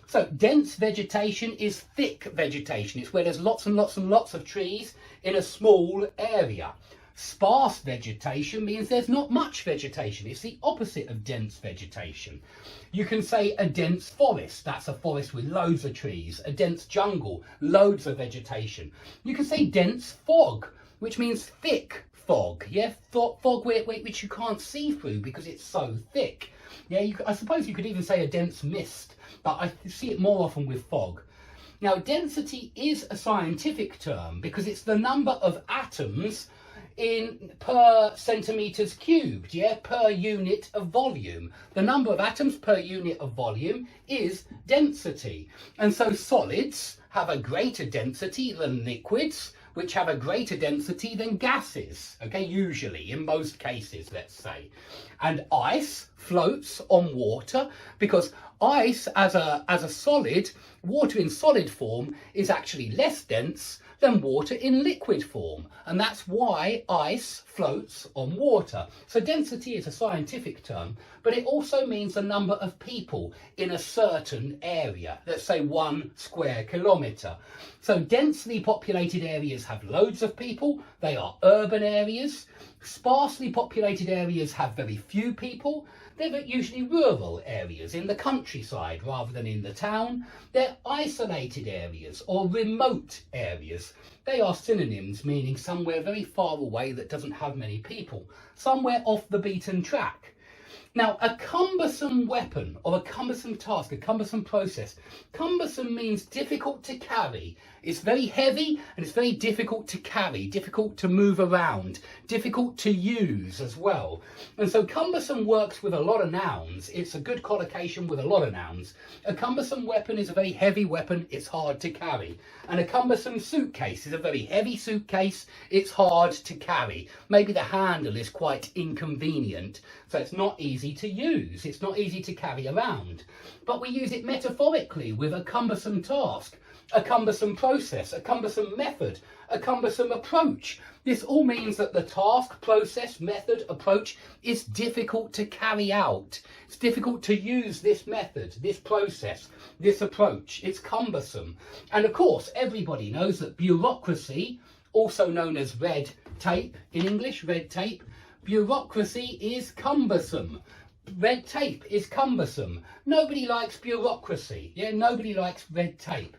So dense vegetation is thick vegetation. It's where there's lots and lots and lots of trees in a small area. Sparse vegetation means there's not much vegetation. It's the opposite of dense vegetation. You can say a dense forest. That's a forest with loads of trees. A dense jungle, loads of vegetation. You can say dense fog, which means thick fog. Yeah, fog which you can't see through because it's so thick. Yeah, I suppose you could even say a dense mist, but I see it more often with fog. Now, density is a scientific term because it's the number of atoms per centimetres cubed, yeah, per unit of volume. The number of atoms per unit of volume is density. And so solids have a greater density than liquids, which have a greater density than gases, okay, usually, in most cases, let's say. And ice floats on water because ice as a solid, water in solid form is actually less dense than water in liquid form, and that's why ice floats on water. So density is a scientific term, but it also means the number of people in a certain area, let's say 1 square kilometre. So densely populated areas have loads of people, they are urban areas. Sparsely populated areas have very few people. They're usually rural areas in the countryside rather than in the town. They're isolated areas or remote areas. They are synonyms meaning somewhere very far away that doesn't have many people, somewhere off the beaten track. Now, a cumbersome weapon or a cumbersome task, a cumbersome process. Cumbersome means difficult to carry. It's very heavy and it's very difficult to carry, difficult to move around, difficult to use as well. And so cumbersome works with a lot of nouns. It's a good collocation with a lot of nouns. A cumbersome weapon is a very heavy weapon. It's hard to carry. And a cumbersome suitcase is a very heavy suitcase. It's hard to carry. Maybe the handle is quite inconvenient, so it's not easy to use. It's not easy to carry around. But we use it metaphorically with a cumbersome task, a cumbersome process, a cumbersome method, a cumbersome approach. This all means that the task, process, method, approach is difficult to carry out. It's difficult to use this method, this process, this approach. It's cumbersome. And of course, everybody knows that bureaucracy, also known as red tape in English, red tape, bureaucracy is cumbersome. Red tape is cumbersome. Nobody likes bureaucracy. Yeah, nobody likes red tape.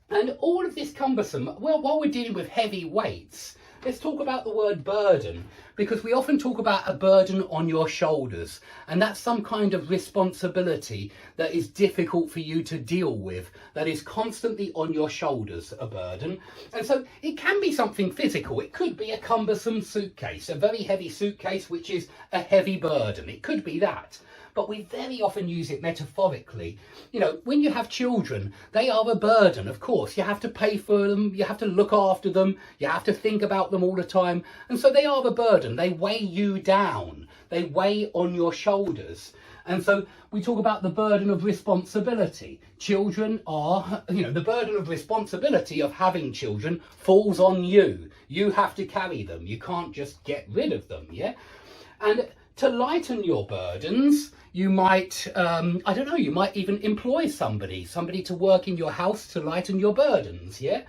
And all of this cumbersome, well, while we're dealing with heavy weights, let's talk about the word burden, because we often talk about a burden on your shoulders, and that's some kind of responsibility that is difficult for you to deal with, that is constantly on your shoulders, a burden. And so it can be something physical. It could be a cumbersome suitcase, a very heavy suitcase, which is a heavy burden. It could be that. But we very often use it metaphorically. You know, when you have children, they are a burden, of course. You have to pay for them, you have to look after them, you have to think about them all the time. And so they are a burden. They weigh you down. They weigh on your shoulders. And so we talk about the burden of responsibility. Children are, the burden of responsibility of having children falls on you. You have to carry them. You can't just get rid of them, yeah? And to lighten your burdens, you might, you might even employ somebody to work in your house to lighten your burdens, yeah?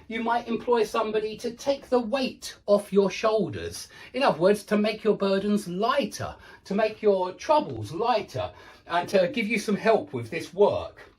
You might employ somebody to take the weight off your shoulders. In other words, to make your burdens lighter, to make your troubles lighter, and to give you some help with this work.